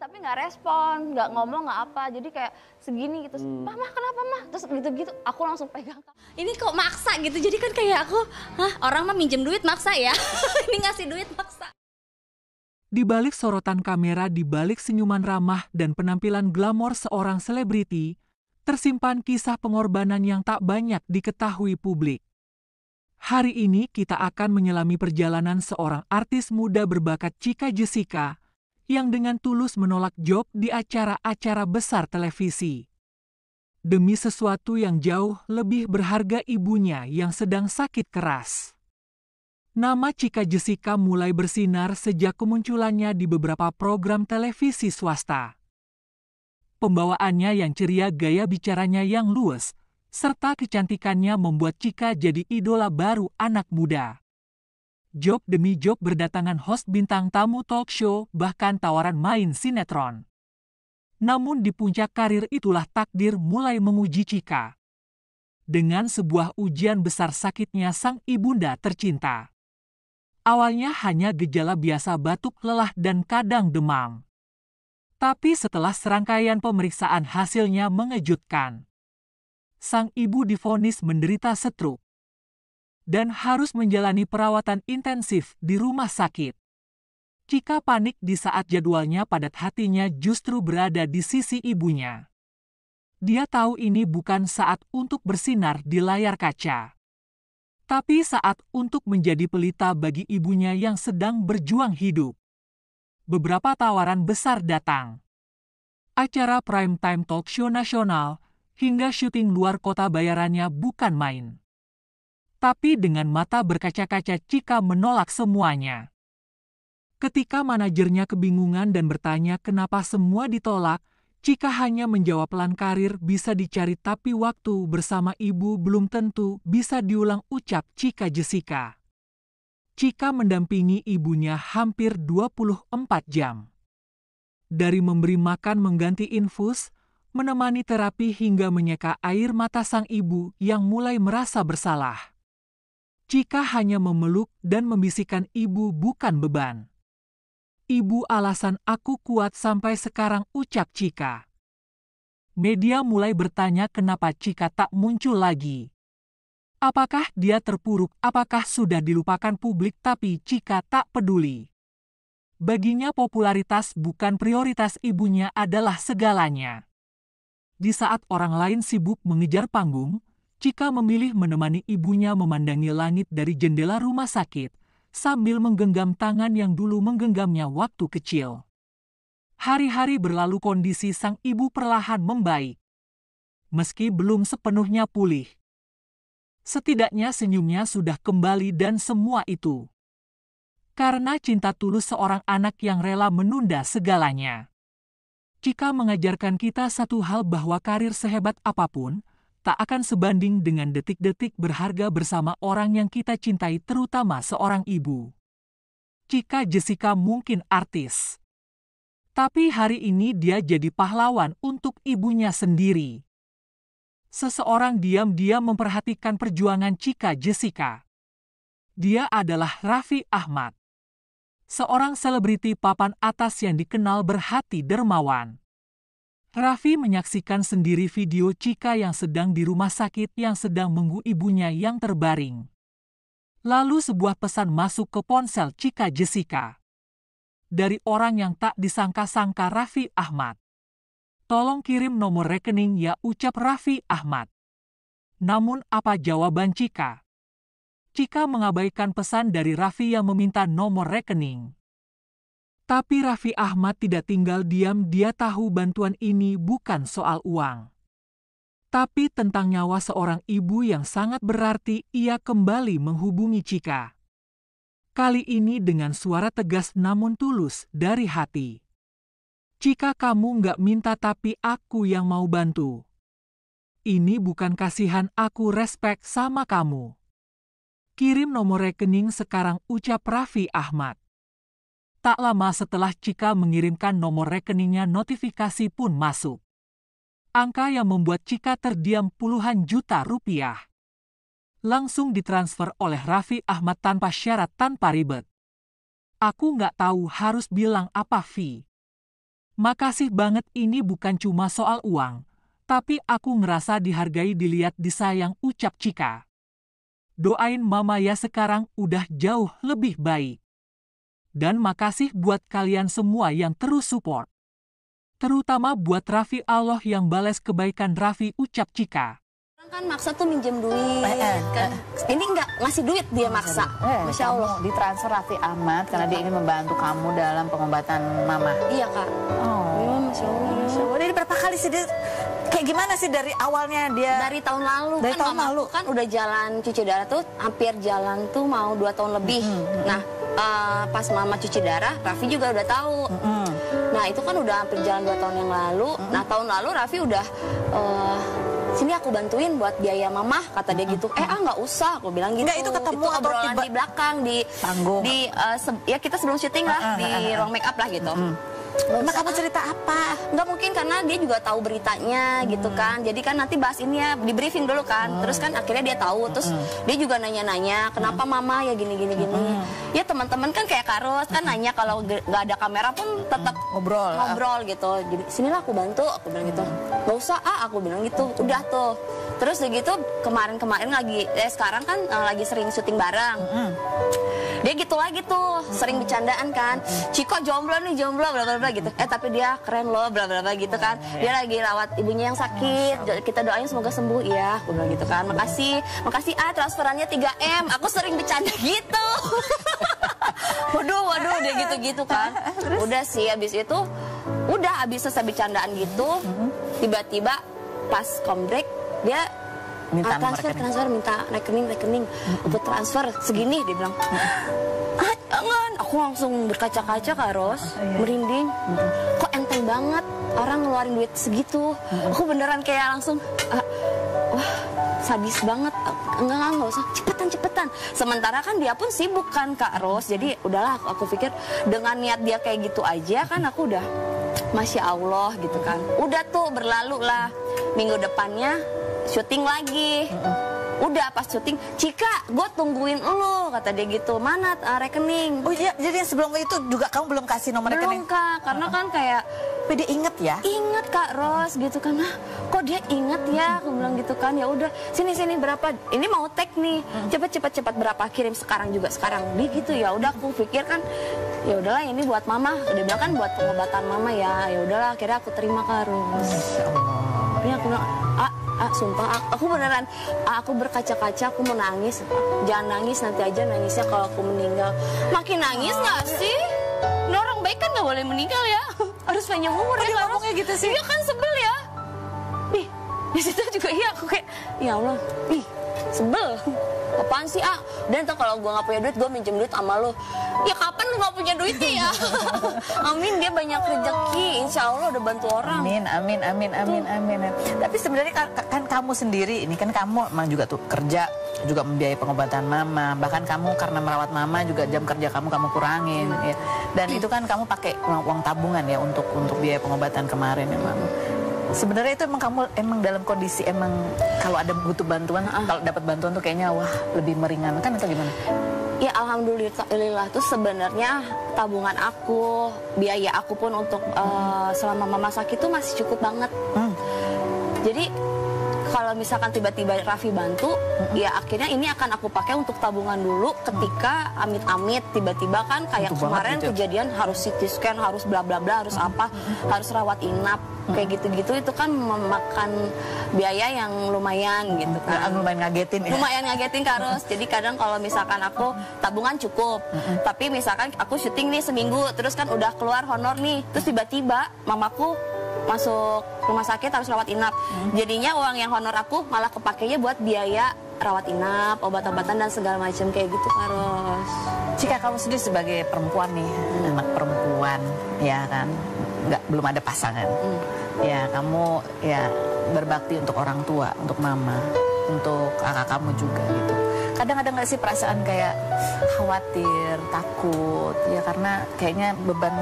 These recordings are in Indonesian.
tapi nggak respon, nggak ngomong, nggak apa. Jadi kayak segini gitu, "Mah, kenapa Mah?" Terus gitu-gitu, aku langsung pegang. Ini kok maksa gitu, jadi kan kayak aku, hah, orang mah minjem duit maksa ya? Ini ngasih duit maksa. Di balik sorotan kamera, di balik senyuman ramah dan penampilan glamor seorang selebriti, tersimpan kisah pengorbanan yang tak banyak diketahui publik. Hari ini kita akan menyelami perjalanan seorang artis muda berbakat Chika Jessica yang dengan tulus menolak job di acara-acara besar televisi. Demi sesuatu yang jauh lebih berharga, ibunya yang sedang sakit keras. Nama Chika Jessica mulai bersinar sejak kemunculannya di beberapa program televisi swasta. Pembawaannya yang ceria, gaya bicaranya yang luwes, serta kecantikannya membuat Chika jadi idola baru anak muda. Job demi job berdatangan host bintang tamu talk show, bahkan tawaran main sinetron. Namun di puncak karir itulah takdir mulai menguji Chika. Dengan sebuah ujian besar, sakitnya sang ibunda tercinta. Awalnya hanya gejala biasa, batuk, lelah, dan kadang demam. Tapi setelah serangkaian pemeriksaan, hasilnya mengejutkan. Sang ibu divonis menderita stroke dan harus menjalani perawatan intensif di rumah sakit. Chika panik di saat jadwalnya padat, hatinya justru berada di sisi ibunya. Dia tahu ini bukan saat untuk bersinar di layar kaca, tapi saat untuk menjadi pelita bagi ibunya yang sedang berjuang hidup. Beberapa tawaran besar datang. Acara prime time talk show nasional, hingga syuting luar kota, bayarannya bukan main. Tapi dengan mata berkaca-kaca, Chika menolak semuanya. Ketika manajernya kebingungan dan bertanya kenapa semua ditolak, Chika hanya menjawab, pelan karir bisa dicari tapi waktu bersama ibu belum tentu bisa diulang, ucap Chika Jessica. Chika mendampingi ibunya hampir 24 jam. Dari memberi makan, mengganti infus, menemani terapi, hingga menyeka air mata sang ibu yang mulai merasa bersalah. Chika hanya memeluk dan membisikkan, "Ibu bukan beban. Ibu alasan aku kuat sampai sekarang," ucap Chika. Media mulai bertanya kenapa Chika tak muncul lagi. Apakah dia terpuruk? Apakah sudah dilupakan publik? Tapi Chika tak peduli. Baginya popularitas bukan prioritas, ibunya adalah segalanya. Di saat orang lain sibuk mengejar panggung, Chika memilih menemani ibunya memandangi langit dari jendela rumah sakit, sambil menggenggam tangan yang dulu menggenggamnya waktu kecil. Hari-hari berlalu, kondisi sang ibu perlahan membaik. Meski belum sepenuhnya pulih, setidaknya senyumnya sudah kembali, dan semua itu karena cinta tulus seorang anak yang rela menunda segalanya. Chika mengajarkan kita satu hal, bahwa karir sehebat apapun tak akan sebanding dengan detik-detik berharga bersama orang yang kita cintai, terutama seorang ibu. Chika Jessica mungkin artis, tapi hari ini dia jadi pahlawan untuk ibunya sendiri. Seseorang diam-diam memperhatikan perjuangan Chika Jessica. Dia adalah Raffi Ahmad, seorang selebriti papan atas yang dikenal berhati dermawan. Raffi menyaksikan sendiri video Chika yang sedang di rumah sakit, yang sedang menunggu ibunya yang terbaring. Lalu sebuah pesan masuk ke ponsel Chika Jessica dari orang yang tak disangka-sangka, Raffi Ahmad. "Tolong kirim nomor rekening ya," ucap Raffi Ahmad. Namun apa jawaban Chika? Chika mengabaikan pesan dari Raffi yang meminta nomor rekening. Tapi Raffi Ahmad tidak tinggal diam, dia tahu bantuan ini bukan soal uang, tapi tentang nyawa seorang ibu yang sangat berarti. Ia kembali menghubungi Chika. Kali ini dengan suara tegas namun tulus dari hati. "Chika, kamu nggak minta tapi aku yang mau bantu. Ini bukan kasihan, aku respect sama kamu. Kirim nomor rekening sekarang," ucap Raffi Ahmad. Tak lama setelah Chika mengirimkan nomor rekeningnya, notifikasi pun masuk. Angka yang membuat Chika terdiam, puluhan juta rupiah. Langsung ditransfer oleh Raffi Ahmad tanpa syarat, tanpa ribet. "Aku nggak tahu harus bilang apa, Vi. Makasih banget, ini bukan cuma soal uang, tapi aku ngerasa dihargai, dilihat, disayang, ucap Cika. Doain mama ya, sekarang udah jauh lebih baik. Dan makasih buat kalian semua yang terus support. Terutama buat Raffi, Allah yang balas kebaikan Raffi, ucap Cika. Kan maksa tuh minjem duit kan. Ini nggak ngasih duit, dia maksa. Masya Allah. Kamu ditransfer Raffi Ahmad karena dia ingin membantu kamu dalam pengobatan mama. Iya kak. Masya Allah. Masya Allah. Jadi berapa kali sih dia, kayak gimana sih dari awalnya dia? Dari tahun lalu. Dari kan tahun lalu. kan udah jalan cuci darah tuh hampir jalan tuh mau 2 tahun lebih. Nah pas mama cuci darah, Raffi juga udah tahu. Nah itu kan udah hampir jalan 2 tahun yang lalu. Nah tahun lalu Raffi udah sini aku bantuin buat biaya mama, kata dia gitu. Nggak usah, aku bilang gitu. Nggak, itu ketemu itu atau obrolan di belakang di panggung? Ya kita sebelum syuting lah di ruang make up lah gitu. Nah, kamu cerita apa? Nggak mungkin karena dia juga tahu beritanya gitu kan. Jadi kan nanti bahas ini ya, di briefing dulu kan. Terus kan akhirnya dia tahu. Terus dia juga nanya-nanya, kenapa mama ya gini. Ya teman-teman kan kayak Karos kan nanya, kalau nggak ada kamera pun tetap ngobrol gitu. Jadi sinilah aku bantu, aku bilang gitu. Nggak usah aku bilang gitu. Udah tuh. Terus begitu kemarin-kemarin lagi, sekarang kan lagi sering syuting bareng. Dia gitu lagi tuh, sering bercandaan kan. Ciko jomblo nih, jomblo bla bla bla gitu. Tapi dia keren loh bla bla bla gitu kan. Dia lagi rawat ibunya yang sakit. Kita doain semoga sembuh ya, aku bilang gitu kan. Makasih transferannya 3M. Aku sering bercanda gitu. Waduh dia gitu-gitu kan. Udah sih habis itu, udah habis selesai bercandaan gitu, tiba-tiba pas kombrek dia minta transfer, minta rekening, untuk transfer segini, dia bilang. Jangan, aku langsung berkaca-kaca Kak Ros, merinding. Kok enteng banget orang ngeluarin duit segitu. Aku beneran kayak langsung, wah sadis banget. Enggak usah, cepetan. Sementara kan dia pun sibuk kan Kak Ros. Jadi udahlah, aku pikir dengan niat dia kayak gitu aja kan aku udah Masya Allah gitu kan. Udah tuh berlalu lah, minggu depannya syuting lagi. Udah pas syuting, Cika, gue tungguin lo, kata dia gitu. Mana rekening? Oh iya, jadi sebelum itu juga kamu belum kasih nomor rekening? Belum Kak, karena kan kayak tapi dia inget ya? Inget Kak Ros gitu kan. Kok dia inget ya? Aku bilang gitu kan. Ya udah, sini berapa? Ini mau tag nih. Cepat berapa? Kirim sekarang juga sekarang. Dia gitu ya. Udah aku pikir kan, ya udahlah ini buat mama. Dia bilang kan buat pengobatan mama ya. Ya udahlah, akhirnya aku terima Kak Ros. Masya Allah. Akhirnya aku bilang, sumpah, aku beneran, aku berkaca-kaca, aku mau nangis. Jangan nangis, nanti aja nangisnya kalau aku meninggal. Makin nangis nggak sih? Ini orang baik kan nggak boleh meninggal ya. Harus panjang umur ya. Ngomongnya gitu sih? Iya kan, sebel ya. Ih, di situ juga iya aku kayak, ya Allah, sebel. Apaan sih Dan tuh kalau gue nggak punya duit, gue minjem duit sama lo. Ya kapan lu nggak punya duitnya ya? Amin, dia banyak rezeki, insya Allah udah bantu orang. Amin. Tapi sebenarnya kan kamu sendiri, ini kan kamu emang juga tuh kerja, juga membiayai pengobatan mama. Bahkan kamu karena merawat mama juga jam kerja kamu kurangin. Ya. Dan itu kan kamu pakai uang tabungan ya untuk biaya pengobatan kemarin emang. Sebenarnya itu emang kamu dalam kondisi kalau ada butuh bantuan, kalau dapat bantuan tuh kayaknya wah lebih meringankan atau gimana? Ya alhamdulillah tuh sebenarnya tabungan aku, biaya aku pun untuk selama mama sakit tuh masih cukup banget. Jadi kalau misalkan tiba-tiba Raffi bantu, ya akhirnya ini akan aku pakai untuk tabungan dulu ketika amit-amit tiba-tiba kan kayak kemarin kejadian harus CT scan, harus bla bla bla, harus apa, harus rawat inap. Kayak gitu-gitu itu kan memakan biaya yang lumayan gitu kan. Lumayan ngagetin ya? Lumayan ngagetin Karos. Jadi kadang kalau misalkan aku tabungan cukup, tapi misalkan aku syuting nih seminggu, terus kan udah keluar honor nih, terus tiba-tiba mamaku masuk rumah sakit harus rawat inap. Jadinya uang yang honor aku malah kepakainya buat biaya rawat inap, obat-obatan dan segala macam kayak gitu Karos. Jika kamu sendiri sebagai perempuan nih, anak perempuan ya kan, belum ada pasangan. Ya kamu ya berbakti untuk orang tua, untuk mama, untuk kakak kamu juga gitu. Kadang ada nggak sih perasaan kayak khawatir, takut ya, karena kayaknya beban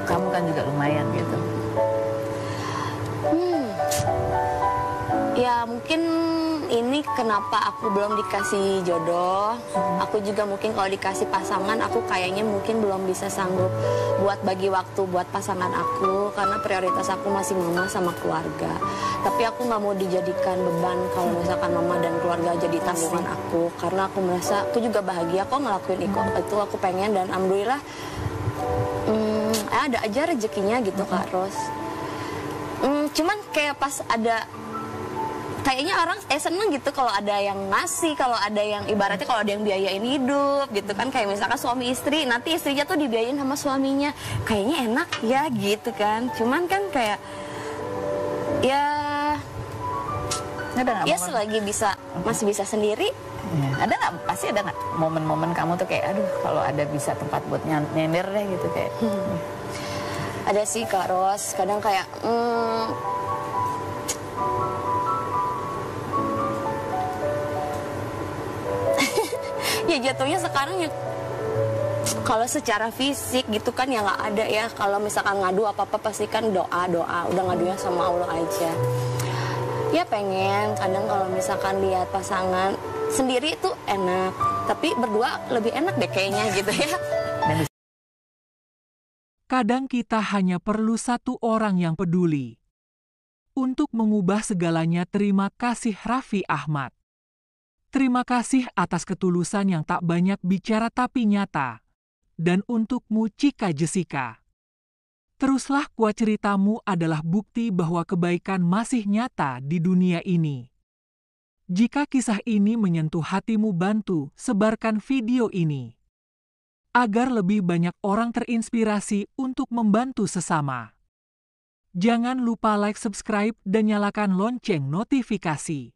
kamu kan juga lumayan gitu. Ya mungkin ini kenapa aku belum dikasih jodoh. Aku juga mungkin kalau dikasih pasangan, aku kayaknya mungkin belum bisa sanggup buat bagi waktu buat pasangan aku, karena prioritas aku masih mama sama keluarga. Tapi aku nggak mau dijadikan beban kalau misalkan mama dan keluarga jadi tanggungan aku, karena aku merasa aku juga bahagia kok ngelakuin itu aku pengen, dan alhamdulillah ada aja rezekinya gitu Kak Ros. Cuman kayak pas ada kayaknya orang seneng gitu kalau ada yang ngasih, kalau ada yang ibaratnya kalau ada yang biayain hidup gitu kan, kayak misalkan suami istri, nanti istrinya tuh dibiayain sama suaminya, kayaknya enak ya gitu kan. Cuman kan kayak ya selagi bisa masih bisa sendiri. Ya, ada nggak, pasti ada nggak momen-momen kamu tuh kayak aduh kalau ada bisa tempat buat nyender deh gitu kayak. Ada sih Kak Ros, kadang kayak ya jatuhnya sekarang ya kalau secara fisik gitu kan ya nggak ada ya. Kalau misalkan ngadu apa-apa pasti kan doa, udah ngadunya sama Allah aja. Ya pengen kadang kalau misalkan lihat pasangan sendiri itu enak, tapi berdua lebih enak deh kayaknya gitu ya. Kadang kita hanya perlu satu orang yang peduli. Untuk mengubah segalanya, terima kasih Raffi Ahmad. Terima kasih atas ketulusan yang tak banyak bicara tapi nyata. Dan untukmu Chika Jessica. Teruslah kuat, ceritamu adalah bukti bahwa kebaikan masih nyata di dunia ini. Jika kisah ini menyentuh hatimu, bantu sebarkan video ini. Agar lebih banyak orang terinspirasi untuk membantu sesama. Jangan lupa like, subscribe, dan nyalakan lonceng notifikasi.